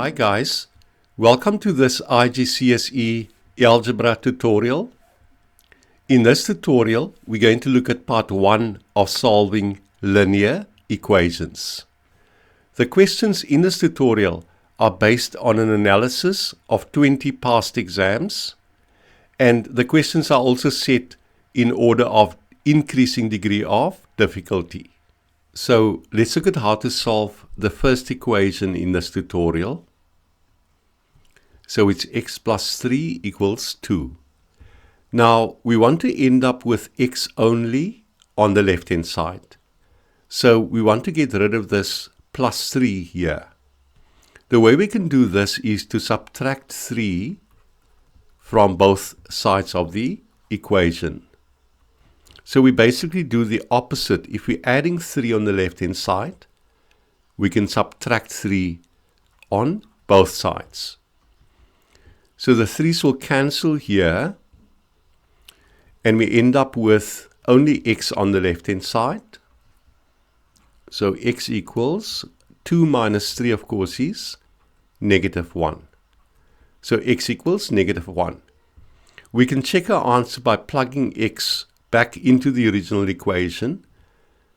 Hi guys, welcome to this IGCSE Algebra tutorial. In this tutorial, we're going to look at part 1 of solving linear equations. The questions in this tutorial are based on an analysis of 20 past exams, and the questions are also set in order of increasing degree of difficulty. So let's look at how to solve the first equation in this tutorial. So it's x plus 3 equals 2. Now we want to end up with x only on the left hand side. So we want to get rid of this plus 3 here. The way we can do this is to subtract 3 from both sides of the equation. So we basically do the opposite. If we're adding 3 on the left hand side, we can subtract 3 on both sides. So the 3's will cancel here, and we end up with only x on the left hand side. So x equals 2 minus 3, of course, is negative 1. So x equals negative 1. We can check our answer by plugging x back into the original equation.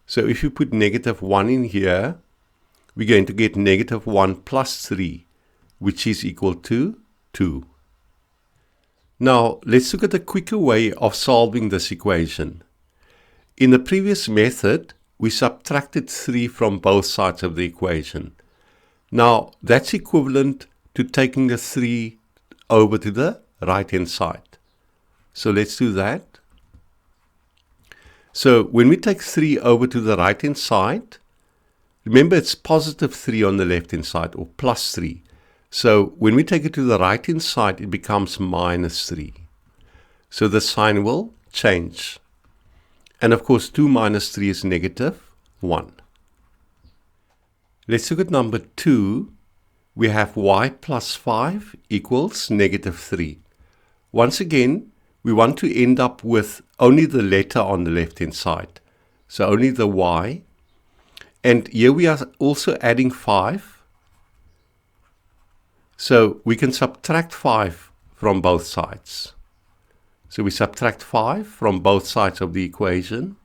So if you put negative 1 in here, we're going to get negative 1 plus 3, which is equal to 2. Now, let's look at a quicker way of solving this equation. In the previous method, we subtracted 3 from both sides of the equation. Now, that's equivalent to taking the 3 over to the right-hand side. So let's do that. So when we take 3 over to the right-hand side, remember it's positive 3 on the left-hand side, or plus 3. So when we take it to the right-hand side, it becomes minus 3. So the sign will change. And of course, 2 minus 3 is negative 1. Let's look at number 2. We have y plus 5 equals negative 3. Once again, we want to end up with only the letter on the left-hand side. So only the y. And here we are also adding 5. So we can subtract 5 from both sides. So we subtract 5 from both sides of the equation.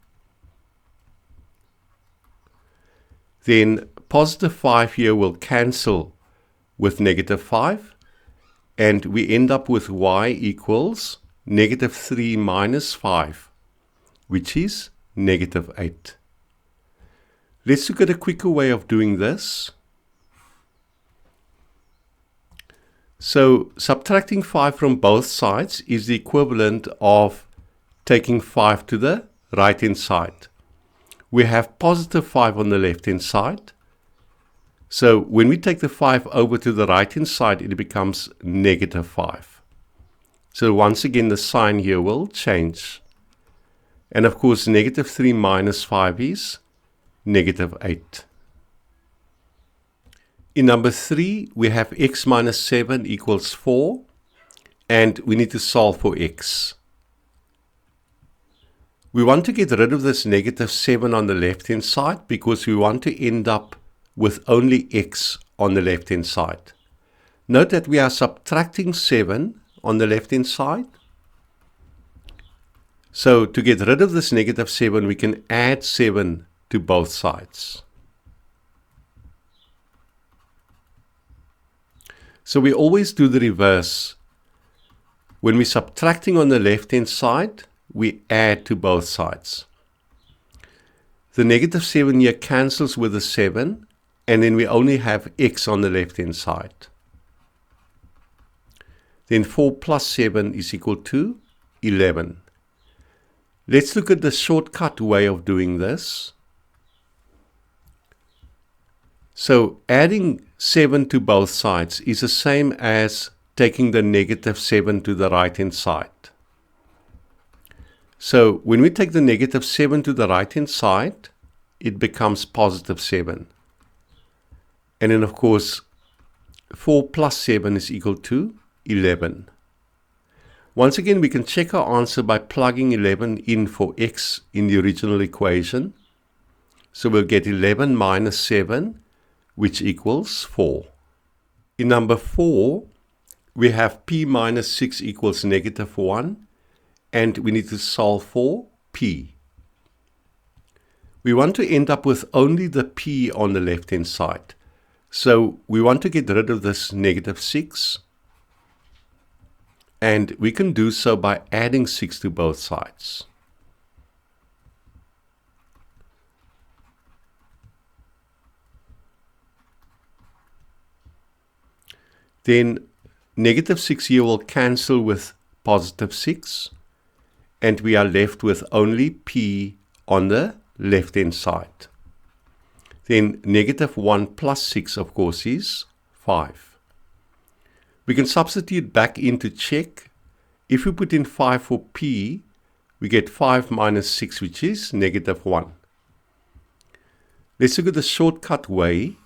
Then positive 5 here will cancel with negative 5. And we end up with y equals negative 3 minus 5, which is negative 8. Let's look at a quicker way of doing this. So subtracting 5 from both sides is the equivalent of taking 5 to the right-hand side. We have positive 5 on the left-hand side. So when we take the 5 over to the right-hand side, it becomes negative 5. So once again, the sign here will change. And of course, negative 3 minus 5 is negative 8. In number 3, we have x minus 7 equals 4, and we need to solve for x. We want to get rid of this negative 7 on the left-hand side because we want to end up with only x on the left-hand side. Note that we are subtracting 7 on the left-hand side. So to get rid of this negative 7, we can add 7 to both sides. So we always do the reverse. When we're subtracting on the left-hand side, we add to both sides. The negative 7 here cancels with the 7, and then we only have x on the left-hand side. Then 4 plus 7 is equal to 11. Let's look at the shortcut way of doing this. So adding 7 to both sides is the same as taking the negative 7 to the right-hand side. So when we take the negative 7 to the right-hand side, it becomes positive 7. And then of course, 4 plus 7 is equal to 11. Once again, we can check our answer by plugging 11 in for x in the original equation. So we'll get 11 minus 7, which equals 4. In number 4, we have p minus 6 equals negative 1, and we need to solve for p. We want to end up with only the p on the left-hand side. So we want to get rid of this negative 6, and we can do so by adding 6 to both sides. Then negative 6 here will cancel with positive 6, and we are left with only p on the left-hand side. Then negative 1 plus 6, of course, is 5. We can substitute back in to check. If we put in 5 for p, we get 5 minus 6, which is negative 1. Let's look at the shortcut way.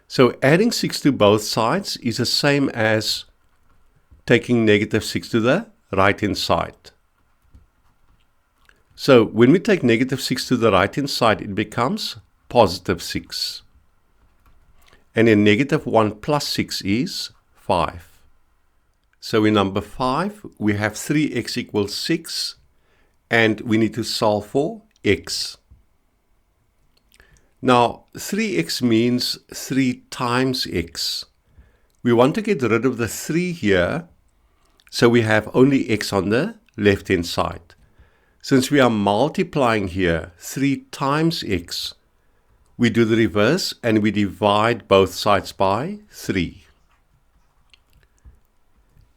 So adding 6 to both sides is the same as taking negative 6 to the right-hand side. So when we take negative 6 to the right-hand side, it becomes positive 6. And then negative 1 plus 6 is 5. So in number 5, we have 3x equals 6, and we need to solve for x. Now, 3x means 3 times x. We want to get rid of the 3 here, so we have only x on the left-hand side. Since we are multiplying here 3 times x, we do the reverse and we divide both sides by 3.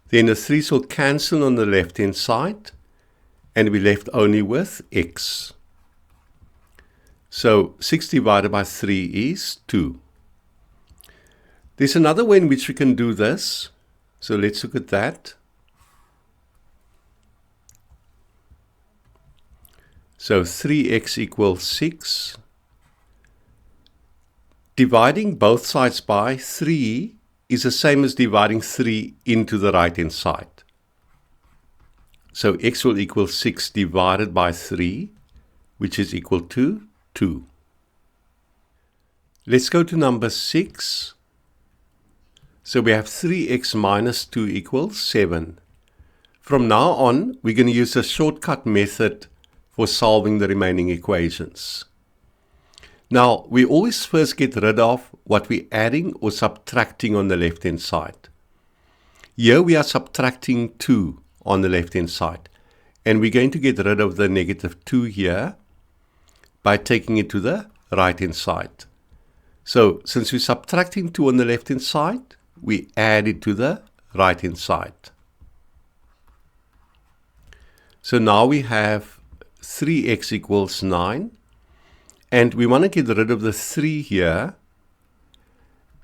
Then the 3's will cancel on the left-hand side, and we're left only with x. So 6 divided by 3 is 2. There's another way in which we can do this. So let's look at that. So 3x equals 6. Dividing both sides by 3 is the same as dividing 3 into the right-hand side. So x will equal 6 divided by 3, which is equal to 2. Let's go to number 6. So we have 3x minus 2 equals 7. From now on, we're going to use the shortcut method for solving the remaining equations. Now, we always first get rid of what we're adding or subtracting on the left-hand side. Here we are subtracting 2 on the left-hand side, and we're going to get rid of the negative 2 here by taking it to the right-hand side. So, since we're subtracting 2 on the left-hand side, we add it to the right-hand side. So now we have 3x equals 9, and we want to get rid of the 3 here,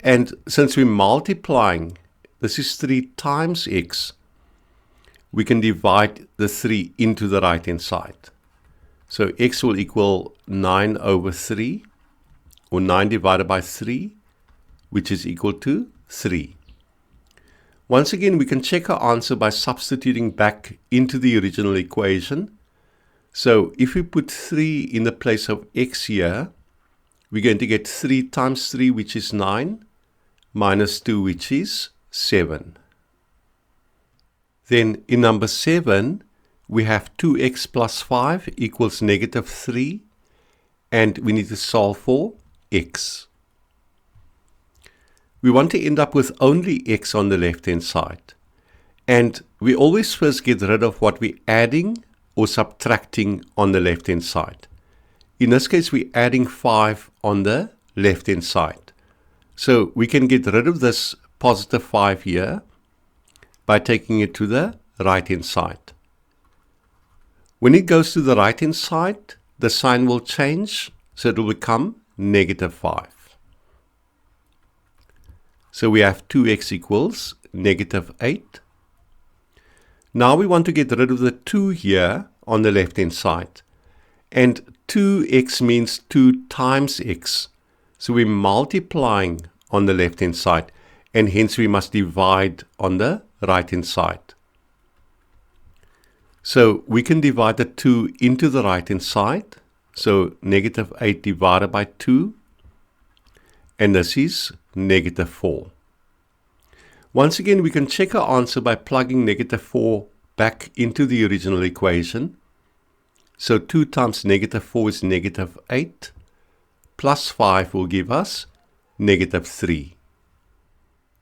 and since we're multiplying, this is 3 times x, we can divide the 3 into the right-hand side. So x will equal 9 over 3, or 9 divided by 3, which is equal to 3. Once again, we can check our answer by substituting back into the original equation. So if we put 3 in the place of x here, we're going to get 3 times 3, which is 9, minus 2, which is 7. Then in number 7, we have 2x plus 5 equals negative 3, and we need to solve for x. We want to end up with only x on the left-hand side. And we always first get rid of what we're adding or subtracting on the left-hand side. In this case, we're adding 5 on the left-hand side. So we can get rid of this positive 5 here by taking it to the right-hand side. When it goes to the right-hand side, the sign will change, so it will become negative 5. So we have 2x equals negative 8. Now we want to get rid of the 2 here on the left-hand side. And 2x means 2 times x. So we're multiplying on the left-hand side, and hence we must divide on the right-hand side. So we can divide the 2 into the right-hand side. So negative 8 divided by 2. and this is negative 4. Once again, we can check our answer by plugging negative 4 back into the original equation. So 2 times negative 4 is negative 8, plus 5 will give us negative 3.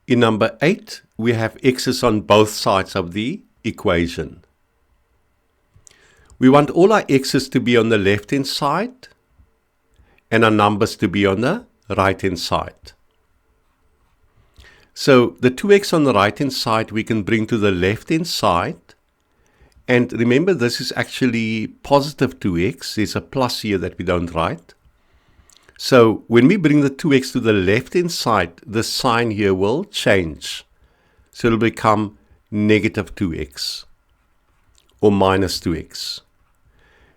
In number 8, we have x's on both sides of the equation. We want all our x's to be on the left-hand side and our numbers to be on the right-hand side. So the 2x on the right-hand side we can bring to the left-hand side. And remember, this is actually positive 2x. There's a plus here that we don't write. So when we bring the 2x to the left-hand side, the sign here will change. So it'll become negative 2x or minus 2x.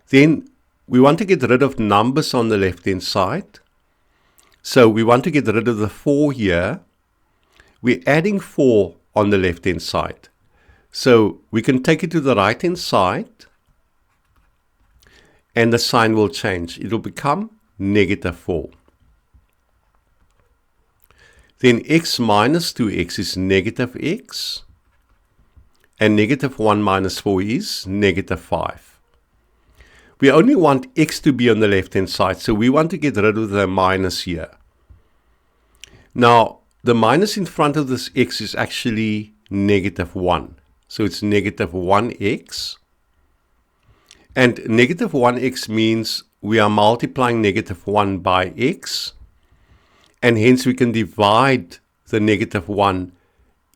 Then we want to get rid of numbers on the left-hand side. So we want to get rid of the 4 here. We're adding 4 on the left-hand side. So we can take it to the right-hand side and the sign will change. It will become negative 4. Then x minus 2x is negative x. And negative 1 minus 4 is negative 5. We only want x to be on the left-hand side, so we want to get rid of the minus here. Now, the minus in front of this x is actually negative 1. So it's negative 1x. And negative 1x means we are multiplying negative 1 by x. And hence we can divide the negative 1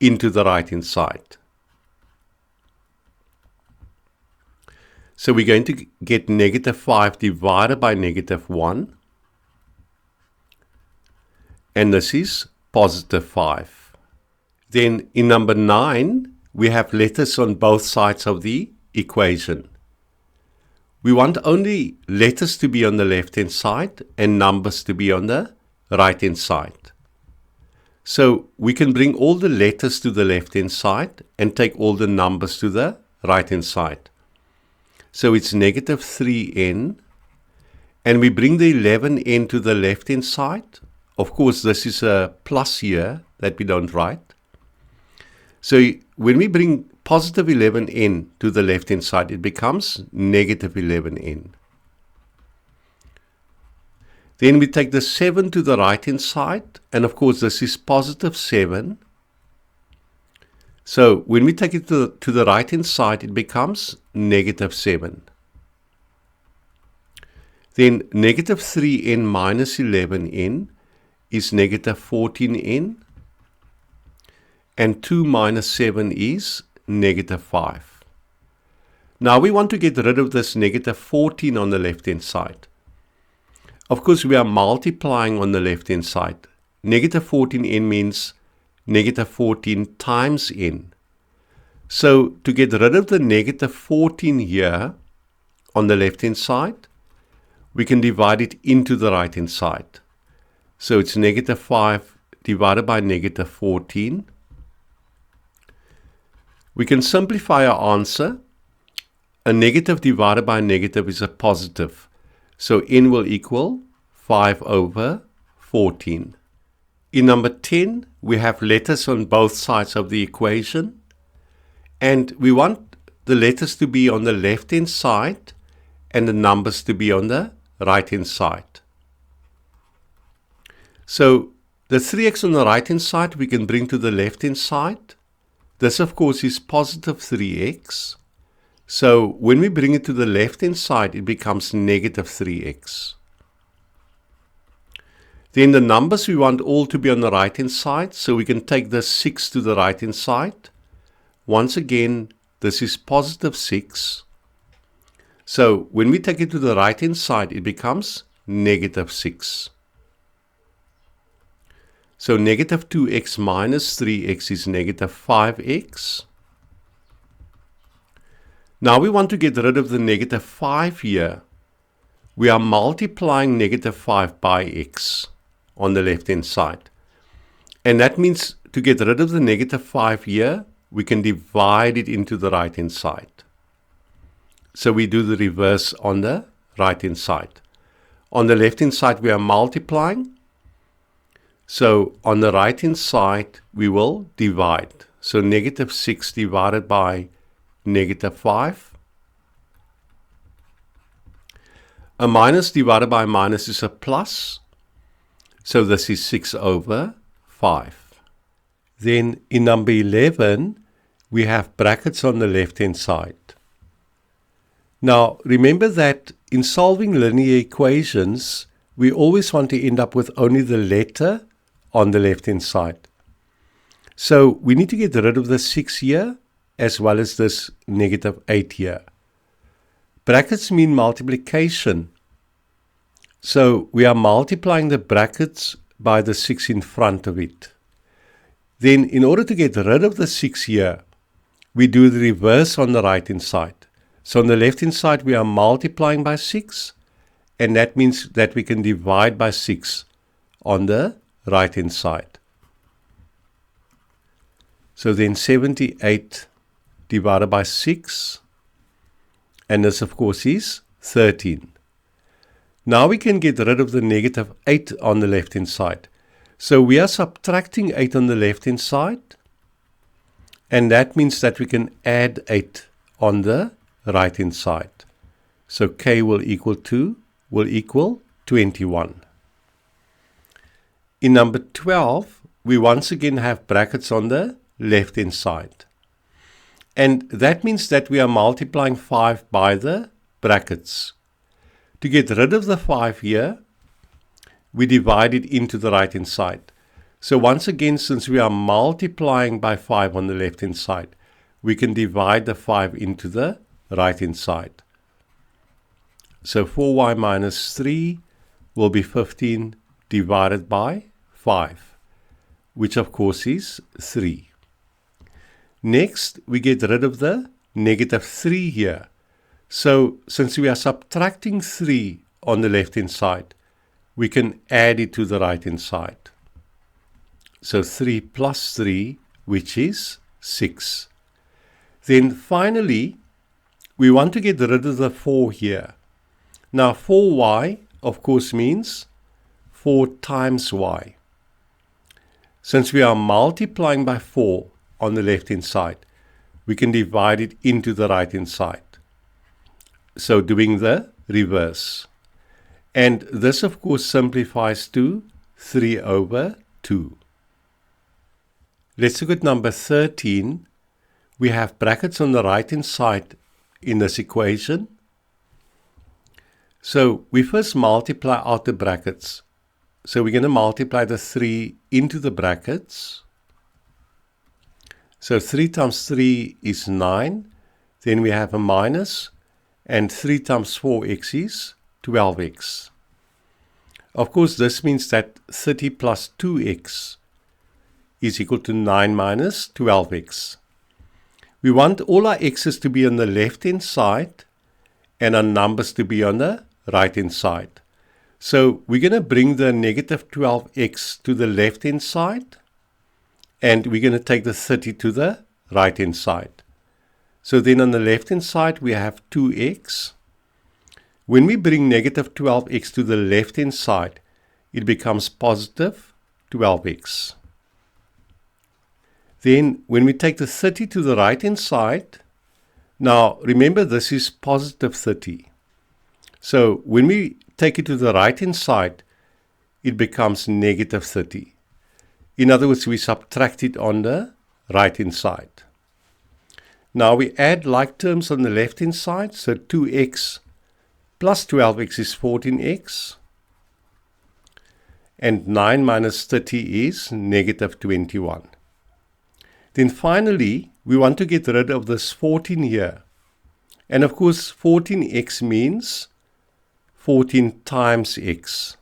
into the right-hand side. So we're going to get negative 5 divided by negative 1. And this is positive 5. Then in number 9, we have letters on both sides of the equation. We want only letters to be on the left-hand side and numbers to be on the right-hand side. So we can bring all the letters to the left-hand side and take all the numbers to the right-hand side. So it's negative 3n, and we bring the 11n to the left-hand side. Of course, this is a plus here that we don't write. So when we bring positive 11n to the left-hand side, it becomes negative 11n. Then we take the 7 to the right-hand side, and of course this is positive 7. So when we take it to the right-hand side, it becomes negative 7. Then negative 3n minus 11n is negative 14n. And 2 minus 7 is negative 5. Now we want to get rid of this negative 14 on the left-hand side. Of course, we are multiplying on the left-hand side. Negative 14n means negative 14 times n. So to get rid of the negative 14 here on the left-hand side, we can divide it into the right-hand side. So it's negative 5 divided by negative 14. We can simplify our answer. A negative divided by a negative is a positive. So n will equal 5 over 14. In number 10, we have letters on both sides of the equation. And we want the letters to be on the left-hand side and the numbers to be on the right-hand side. So the 3x on the right-hand side we can bring to the left-hand side. This, of course, is positive 3x. So when we bring it to the left-hand side, it becomes negative 3x. Then the numbers we want all to be on the right-hand side. So we can take the 6 to the right-hand side. Once again, this is positive 6. So when we take it to the right-hand side, it becomes negative 6. So negative 2x minus 3x is negative 5x. Now we want to get rid of the negative 5 here. We are multiplying negative 5 by x on the left-hand side. And that means to get rid of the negative 5 here, we can divide it into the right-hand side. So we do the reverse on the right-hand side. On the left-hand side, we are multiplying. So on the right hand side, we will divide. So negative 6 divided by negative 5. A minus divided by a minus is a plus. So this is 6 over 5. Then in number 11, we have brackets on the left-hand side. Now, remember that in solving linear equations, we always want to end up with only the letter on the left-hand side. So we need to get rid of the 6 here, as well as this negative 8 here. Brackets mean multiplication. So we are multiplying the brackets by the 6 in front of it. Then in order to get rid of the 6 here, we do the reverse on the right-hand side. So on the left-hand side, we are multiplying by 6, and that means that we can divide by 6 on the right-hand side. So then 78 divided by 6, and this of course is 13. Now we can get rid of the negative 8 on the left-hand side. So we are subtracting 8 on the left-hand side, and that means that we can add 8 on the right-hand side. So k will equal 21. In number 12, we once again have brackets on the left-hand side. And that means that we are multiplying 5 by the brackets. To get rid of the 5 here, we divide it into the right-hand side. So once again, since we are multiplying by 5 on the left-hand side, we can divide the 5 into the right-hand side. So 4y minus 3 will be 15 divided by 5, which of course is 3. Next, we get rid of the negative 3 here. So since we are subtracting 3 on the left-hand side, we can add it to the right-hand side. So 3 plus 3, which is 6. Then finally, we want to get rid of the 4 here. Now 4y, of course, means 4 times y. Since we are multiplying by 4 on the left-hand side, we can divide it into the right-hand side. So doing the reverse. And this, of course, simplifies to 3 over 2. Let's look at number 13. We have brackets on the right-hand side in this equation. So we first multiply out the brackets. So we're going to multiply the 3 into the brackets. So 3 times 3 is 9. Then we have a minus. And 3 times 4x is 12x. Of course, this means that 30 plus 2x is equal to 9 minus 12x. We want all our x's to be on the left-hand side and our numbers to be on the right-hand side. So we're going to bring the negative 12x to the left-hand side, and we're going to take the 30 to the right-hand side. So then on the left-hand side, we have 2x. When we bring negative 12x to the left-hand side, it becomes positive 12x. Then when we take the 30 to the right-hand side, now remember this is positive 30. So when we take it to the right-hand side, it becomes negative 30. In other words, we subtract it on the right-hand side. Now we add like terms on the left-hand side. So 2x plus 12x is 14x. And 9 minus 30 is negative 21. Then finally, we want to get rid of this 14 here. And of course, 14x means 14 times x.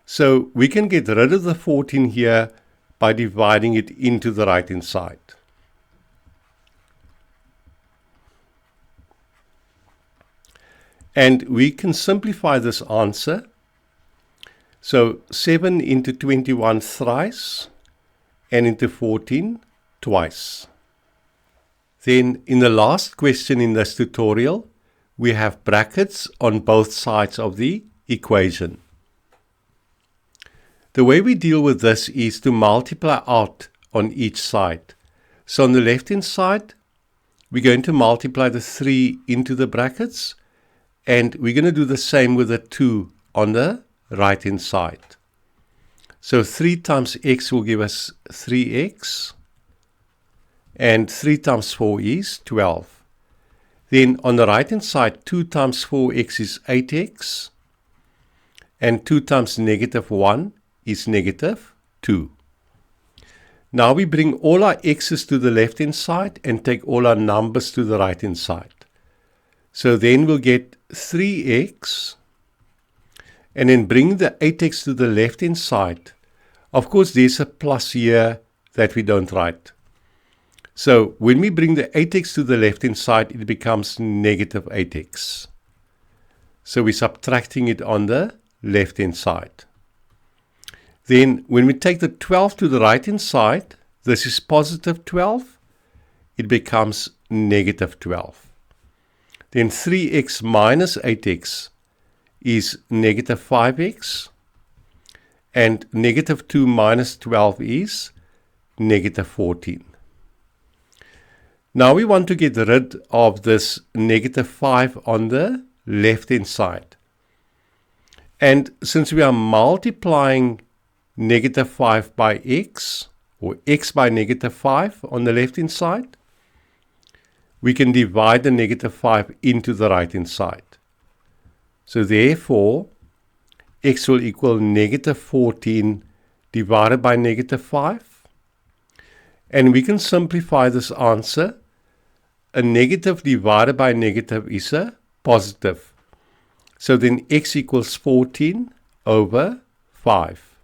So we can get rid of the 14 here by dividing it into the right-hand side. And we can simplify this answer. So 7 into 21 thrice, and into 14 twice. Then in the last question in this tutorial, we have brackets on both sides of the equation. The way we deal with this is to multiply out on each side. So on the left-hand side, we're going to multiply the 3 into the brackets, and we're going to do the same with the 2 on the right-hand side. So 3 times x will give us 3x, and 3 times 4 is 12. Then on the right-hand side, 2 times 4x is 8x, and 2 times negative 1 is negative 2. Now we bring all our x's to the left-hand side and take all our numbers to the right-hand side. So then we'll get 3x, and then bring the 8x to the left-hand side. Of course, there's a plus here that we don't write. So when we bring the 8x to the left-hand side, it becomes negative 8x. So we're subtracting it on the left-hand side. Then when we take the 12 to the right-hand side, this is positive 12, it becomes negative 12. Then 3x minus 8x is negative 5x, and negative 2 minus 12 is negative 14. Now we want to get rid of this negative 5 on the left-hand side. And since we are multiplying negative 5 by x, or x by negative 5 on the left-hand side, we can divide the negative 5 into the right-hand side. So therefore, x will equal negative 14 divided by negative 5. And we can simplify this answer. A negative divided by negative is a positive. So then x equals 14 over 5.